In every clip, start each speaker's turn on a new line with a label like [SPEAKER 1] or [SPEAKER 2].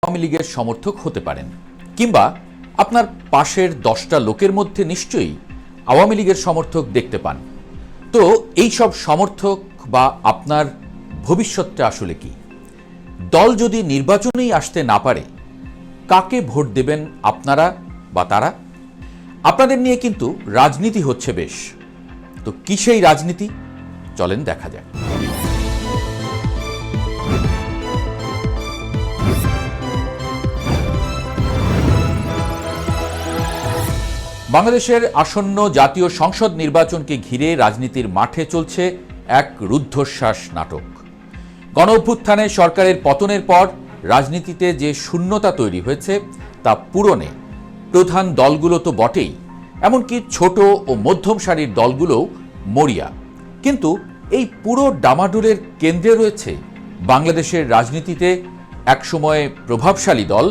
[SPEAKER 1] আওয়ামী লীগের সমর্থক হতে পারেন, কিংবা আপনার পাশের 10টা লোকের মধ্যে নিশ্চয়ই আওয়ামী লীগের সমর্থক দেখতে পান। তো এই সব সমর্থক বা আপনার ভবিষ্যৎটা আসলে কি? দল যদি নির্বাচনেই আসতে না পারে, কাকে ভোট দেবেন আপনারা বা তারা? আপনাদের নিয়ে কিন্তু রাজনীতি হচ্ছে বেশ। তো কি সেই রাজনীতি? চলেন দেখা যাক। বাংলাদেশের আসন্ন জাতীয় সংসদ নির্বাচনকে ঘিরে রাজনীতির মাঠে চলছে এক রুদ্ধশ্বাস নাটক। গণ অভ্যুত্থানে সরকারের পতনের পর রাজনীতিতে যে শূন্যতা তৈরি হয়েছে তা পূরণে প্রধান দলগুলো তো বটেই, এমনকি ছোট ও মধ্যম সারির দলগুলোও মরিয়া। কিন্তু এই পুরো ডামাডোলের কেন্দ্রে রয়েছে বাংলাদেশের রাজনীতিতে একসময় প্রভাবশালী দল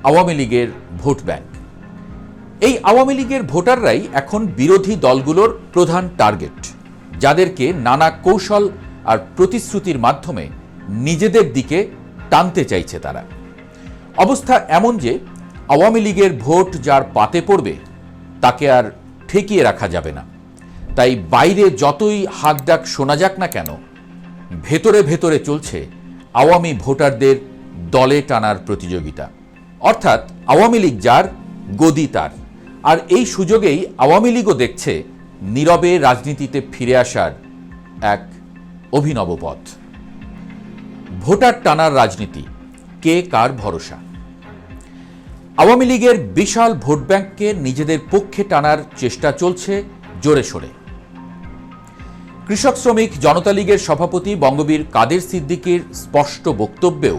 [SPEAKER 1] আওয়ামী লীগের ভোট ব্যাংক। এই আওয়ামী লীগের ভোটাররাই এখন বিরোধী দলগুলোর প্রধান টার্গেট, যাদেরকে নানা কৌশল আর প্রতিশ্রুতির মাধ্যমে নিজেদের দিকে টানতে চাইছে তারা। অবস্থা এমন যে আওয়ামী লীগের ভোট যার পাতে পড়বে তাকে আর ঠেকিয়ে রাখা যাবে না। তাই বাইরে যতই হাকডাক শোনা যাক না কেন, ভেতরে ভেতরে চলছে আওয়ামী ভোটারদের দলে টানার প্রতিযোগিতা। অর্থাৎ আওয়ামী লীগ যার, গদি তার। আর এই সুযোগেই আওয়ামী লীগও দেখছে নীরবে রাজনীতিতে ফিরে আসার এক অভিনব পথ। ভোটার টানার রাজনীতি, কে কার ভরসা? আওয়ামী লীগের বিশাল ভোট ব্যাংককে নিজেদের পক্ষে টানার চেষ্টা চলছে জোরে সোরে। কৃষক শ্রমিক জনতা লীগের সভাপতি বঙ্গবীর কাদের সিদ্দিকীর স্পষ্ট বক্তব্যেও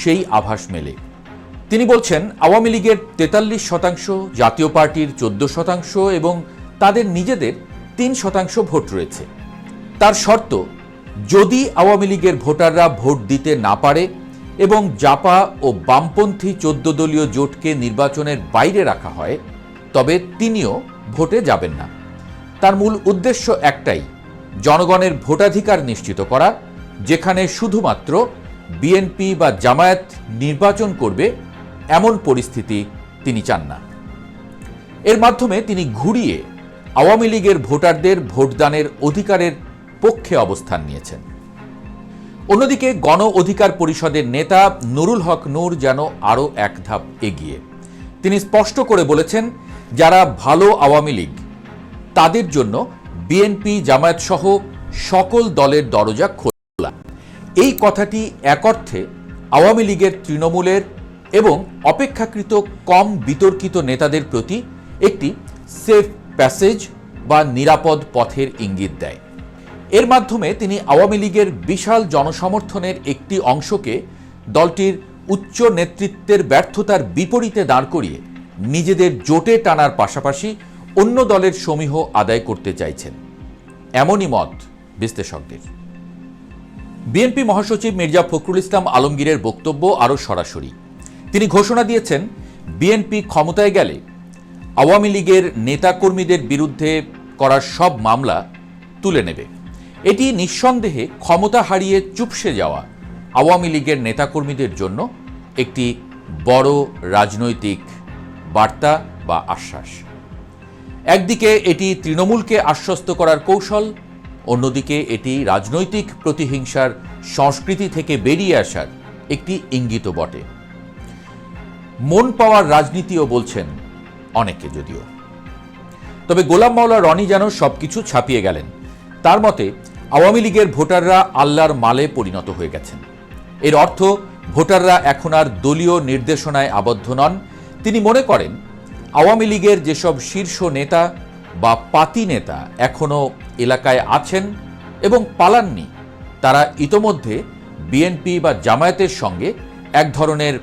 [SPEAKER 1] সেই আভাস মেলে। তিনি বলছেন, আওয়ামী লীগের 43%, জাতীয় পার্টির 14% এবং তাদের নিজেদের 3% ভোট রয়েছে। তার শর্ত, যদি আওয়ামী লীগের ভোটাররা ভোট দিতে না পারে এবং জাপা ও বামপন্থী 14 দলীয় জোটকে নির্বাচনের বাইরে রাখা হয়, তবে তিনিও ভোটে যাবেন না। তার মূল উদ্দেশ্য একটাই, জনগণের ভোটাধিকার নিশ্চিত করা, যেখানে শুধুমাত্র বিএনপি বা জামায়াত নির্বাচন করবে এমন পরিস্থিতি তিনি চান না। এর মাধ্যমে তিনি ঘুরিয়ে আওয়ামী লীগের ভোটারদের ভোটদানের অধিকারের পক্ষে অবস্থান নিয়েছেন। অন্যদিকে গণ অধিকার পরিষদের নেতা নুরুল হক নূর যেন আরও এক ধাপ এগিয়ে। তিনি স্পষ্ট করে বলেছেন, যারা ভালো আওয়ামী লীগ তাদের জন্য বিএনপি জামায়াত সহ সকল দলের দরজা খোলা। এই কথাটি এক অর্থে আওয়ামী লীগের তৃণমূলের এবং অপেক্ষাকৃত কম বিতর্কিত নেতাদের প্রতি একটি সেফ প্যাসেজ বা নিরাপদ পথের ইঙ্গিত দেয়। এর মাধ্যমে তিনি আওয়ামী লীগের বিশাল জনসমর্থনের একটি অংশকে দলটির উচ্চ নেতৃত্বের ব্যর্থতার বিপরীতে দাঁড় করিয়ে নিজেদের জোটে টানার পাশাপাশি অন্য দলের সমীহ আদায় করতে চাইছেন, এমনই মত বিশ্লেষকদের। বিএনপি মহাসচিব মির্জা ফখরুল ইসলাম আলমগীরের বক্তব্য আরও সরাসরি। তিনি ঘোষণা দিয়েছেন, বিএনপি ক্ষমতায় গেলে আওয়ামী লীগের নেতাকর্মীদের বিরুদ্ধে করার সব মামলা তুলে নেবে। এটি নিঃসন্দেহে ক্ষমতা হারিয়ে চুপসে যাওয়া আওয়ামী লীগের নেতাকর্মীদের জন্য একটি বড় রাজনৈতিক বার্তা বা আশ্বাস। একদিকে এটি তৃণমূলকে আশ্বস্ত করার কৌশল, অন্যদিকে এটি রাজনৈতিক প্রতিহিংসার সংস্কৃতি থেকে বেরিয়ে আসার একটি ইঙ্গিত বটে। মন পাওয়ার রাজনীতিও বলছেন অনেকে যদিও। তবে গোলাম মাওলা রনি যেন সবকিছু ছাপিয়ে গেলেন। তার মতে আওয়ামী লীগের ভোটাররা আল্লাহর মালে পরিণত হয়ে গেছেন। এর অর্থ ভোটাররা এখন আর দলীয় নির্দেশনায় আবদ্ধ নন। তিনি মনে করেন, আওয়ামী লীগের যেসব শীর্ষ নেতা বা পাতি নেতা এখনও এলাকায় আছেন এবং পালাননি, তারা ইতোমধ্যে বিএনপি বা জামায়াতের সঙ্গে এক ধরনের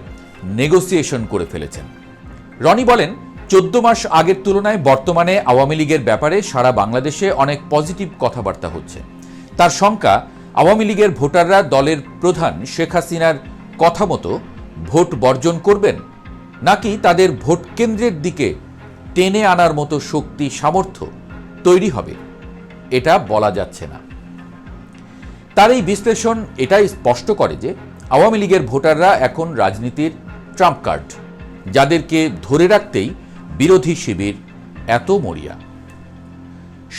[SPEAKER 1] নেগোসিয়েশন করে ফেলেছেন। রনি বলেন, 14 মাস আগের তুলনায় বর্তমানে আওয়ামী লীগের ব্যাপারে সারা বাংলাদেশে অনেক পজিটিভ কথাবার্তা হচ্ছে। তার শঙ্কা, আওয়ামী লীগের ভোটাররা দলের প্রধান শেখ হাসিনার কথা মতো ভোট বর্জন করবেন, নাকি তাদের ভোট কেন্দ্রের দিকে টেনে আনার মতো শক্তি সামর্থ্য তৈরি হবে, এটা বলা যাচ্ছে না। তার এই বিশ্লেষণ এটাই স্পষ্ট করে যে আওয়ামী লীগের ভোটাররা এখন রাজনীতির ট্রাম্প কার্ড, যাদেরকে ধরে রাখতেই বিরোধী শিবির এত মরিয়া।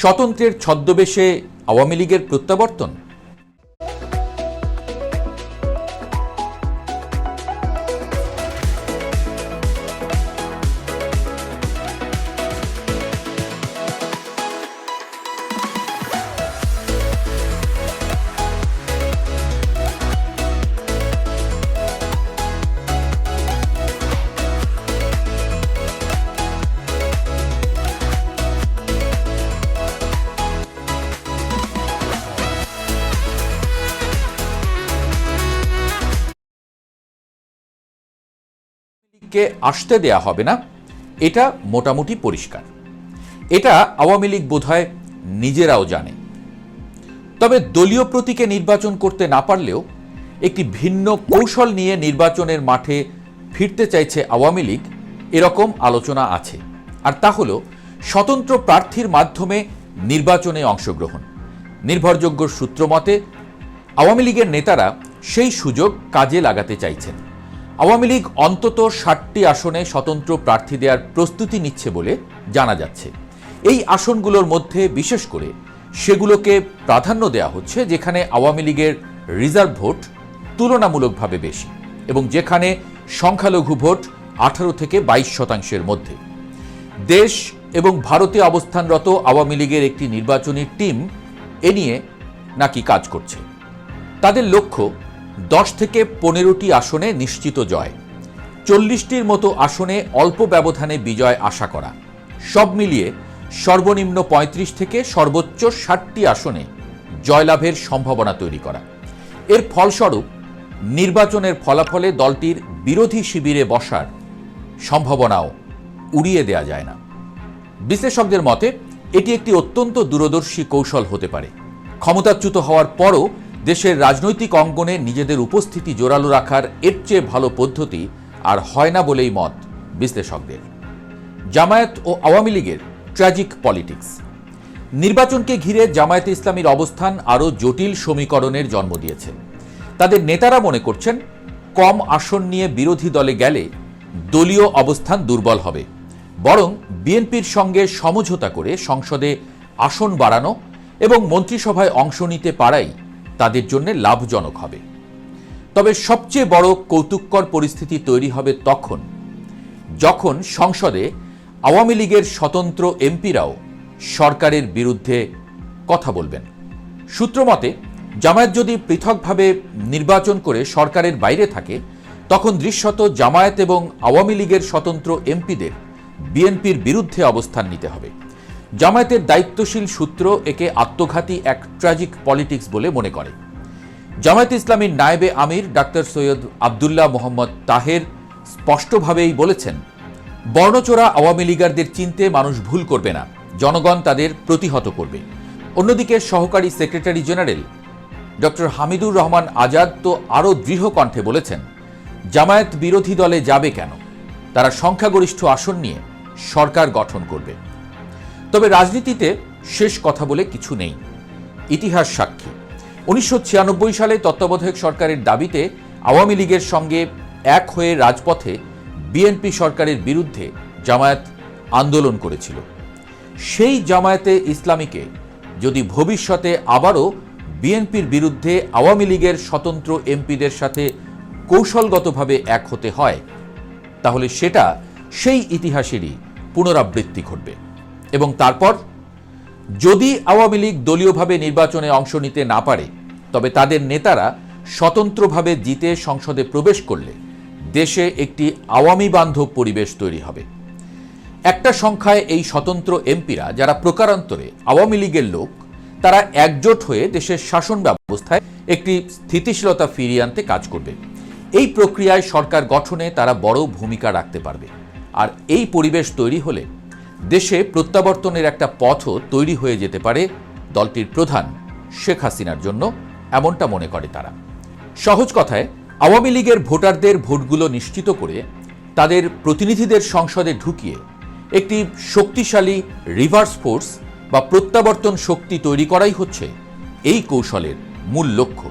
[SPEAKER 1] স্বতন্ত্রের ছদ্মবেশে আওয়ামী লীগের প্রত্যাবর্তন? কে আসতে দেয়া হবে না, এটা মোটামুটি পরিষ্কার। এটা আওয়ামী লীগ বোধহয় নিজেরাও জানে। তবে দলীয় প্রতীকে নির্বাচন করতে না পারলেও একটি ভিন্ন কৌশল নিয়ে নির্বাচনের মাঠে ফিরতে চাইছে আওয়ামী লীগ, এরকম আলোচনা আছে। আর তা হল স্বতন্ত্র প্রার্থীর মাধ্যমে নির্বাচনে অংশগ্রহণ। নির্ভরযোগ্য সূত্র মতে আওয়ামী লীগের নেতারা সেই সুযোগ কাজে লাগাতে চাইছেন। আওয়ামী লীগ অন্তত 60টি আসনে স্বতন্ত্র প্রার্থী দেওয়ার প্রস্তুতি নিচ্ছে বলে জানা যাচ্ছে। এই আসনগুলোর মধ্যে বিশেষ করে সেগুলোকে প্রাধান্য দেওয়া হচ্ছে যেখানে আওয়ামী লীগের রিজার্ভ ভোট তুলনামূলকভাবে বেশি এবং যেখানে সংখ্যালঘু ভোট 18 থেকে 22% মধ্যে। দেশ এবং ভারতে অবস্থানরত আওয়ামী লীগের একটি নির্বাচনী টিম এ নিয়ে নাকি কাজ করছে। তাদের লক্ষ্য 10 থেকে 15টি আসনে নিশ্চিত জয়, 40টির মতো আসনে অল্প ব্যবধানে বিজয় আশা করা, সব মিলিয়ে সর্বনিম্ন 35 থেকে সর্বোচ্চ 60টি আসনে জয়লাভের সম্ভাবনা তৈরি করা। এর ফলস্বরূপ নির্বাচনের ফলাফলে দলটির বিরোধী শিবিরে বসার সম্ভাবনাও উড়িয়ে দেয়া যায় না। বিশ্লেষকদের মতে এটি একটি অত্যন্ত দূরদর্শী কৌশল হতে পারে। ক্ষমতাচ্যুত হওয়ার পরও দেশের রাজনৈতিক অঙ্গনে নিজেদের উপস্থিতি জোরালো রাখার এর চেয়ে ভালো পদ্ধতি আর হয় না বলেই মত বিশ্লেষকদের। জামায়াত ও আওয়ামী লীগের ট্র্যাজিক পলিটিক্স। নির্বাচনকে ঘিরে জামায়াতে ইসলামীর অবস্থান আরও জটিল সমীকরণের জন্ম দিয়েছে। তাদের নেতারা মনে করছেন কম আসন নিয়ে বিরোধী দলে গেলে দলীয় অবস্থান দুর্বল হবে, বরং বিএনপির সঙ্গে সমঝোতা করে সংসদে আসন বাড়ানো এবং মন্ত্রিসভায় অংশ নিতে পারাই তাদের জন্য লাভজনক হবে। তবে সবচেয়ে বড় কৌতুককর পরিস্থিতি তৈরি হবে তখন যখন সংসদে আওয়ামী লীগের স্বতন্ত্র এমপিরাও সরকারের বিরুদ্ধে কথা বলবেন। সূত্রমতে জামায়াত যদি পৃথকভাবে নির্বাচন করে সরকারের বাইরে থাকে, তখন দৃশ্যত জামায়াত এবং আওয়ামী লীগের স্বতন্ত্র এমপিদের বিএনপির বিরুদ্ধে অবস্থান নিতে হবে। জামায়াতের দায়িত্বশীল সূত্র একে আত্মঘাতী এক ট্র্যাজিক পলিটিক্স বলে মনে করে। জামায়াত ইসলামীর নায়েবে আমির ডাক্তার সৈয়দ আবদুল্লাহ মোহাম্মদ তাহের স্পষ্টভাবেই বলেছেন, বর্ণচোরা আওয়ামী লীগারদের চিনতে মানুষ ভুল করবে না, জনগণ তাদের প্রতিহত করবে। অন্যদিকে সহকারী secretary general doctor Hamidur Rahman Azad তো আরও দৃঢ় কণ্ঠে বলেছেন, জামায়াত বিরোধী দলে যাবে কেন, তারা সংখ্যাগরিষ্ঠ আসন নিয়ে সরকার গঠন করবে। তবে রাজনীতিতে শেষ কথা বলে কিছু নেই, ইতিহাস সাক্ষী। 1996 সালে তত্ত্বাবধায়ক সরকারের দাবিতে আওয়ামী লীগের সঙ্গে এক হয়ে রাজপথে বিএনপি সরকারের বিরুদ্ধে জামায়াত আন্দোলন করেছিল। সেই জামায়াতে ইসলামীকে যদি ভবিষ্যতে আবারও বিএনপির বিরুদ্ধে আওয়ামী লীগের স্বতন্ত্র এমপিদের সাথে কৌশলগতভাবে এক হতে হয়, তাহলে সেটা সেই ইতিহাসেরই পুনরাবৃত্তি ঘটবে। এবং তারপর যদি আওয়ামী লীগ দলীয়ভাবে নির্বাচনে অংশ নিতে না পারে, তবে তাদের নেতারা স্বতন্ত্রভাবে জিতে সংসদে প্রবেশ করলে দেশে একটি আওয়ামী বান্ধব পরিবেশ তৈরি হবে। একটা সংখ্যায় এই স্বতন্ত্র এমপিরা যারা প্রকারান্তরে আওয়ামী লীগের লোক, তারা একজোট হয়ে দেশের শাসন ব্যবস্থায় একটি স্থিতিশীলতা ফিরিয়ে আনতে কাজ করবে। এই প্রক্রিয়ায় সরকার গঠনে তারা বড় ভূমিকা রাখতে পারবে। আর এই পরিবেশ তৈরি হলে দেশে প্রত্যাবর্তনের একটা পথও তৈরি হয়ে যেতে পারে দলটির প্রধান শেখ হাসিনার জন্য, এমনটা মনে করে তারা। সহজ কথায়, আওয়ামী লীগের ভোটারদের ভোটগুলো নিশ্চিত করে তাদের প্রতিনিধিদের সংসদে ঢুকিয়ে একটি শক্তিশালী রিভার্স ফোর্স বা প্রত্যাবর্তন শক্তি তৈরি করাই হচ্ছে এই কৌশলের মূল লক্ষ্য।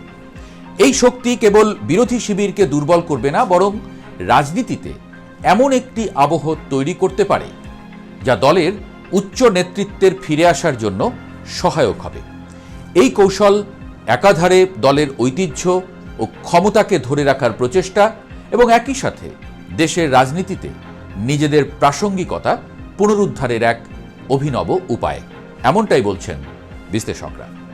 [SPEAKER 1] এই শক্তি কেবল বিরোধী শিবিরকে দুর্বল করবে না, বরং রাজনীতিতে এমন একটি আবহ তৈরি করতে পারে যা দলের উচ্চ নেতৃত্বের ফিরে আসার জন্য সহায়ক হবে। এই কৌশল একাধারে দলের ঐতিহ্য ও ক্ষমতাকে ধরে রাখার প্রচেষ্টা এবং একই সাথে দেশের রাজনীতিতে নিজেদের প্রাসঙ্গিকতা পুনরুদ্ধারের এক অভিনব উপায়, এমনটাই বলছেন বিশ্লেষকরা।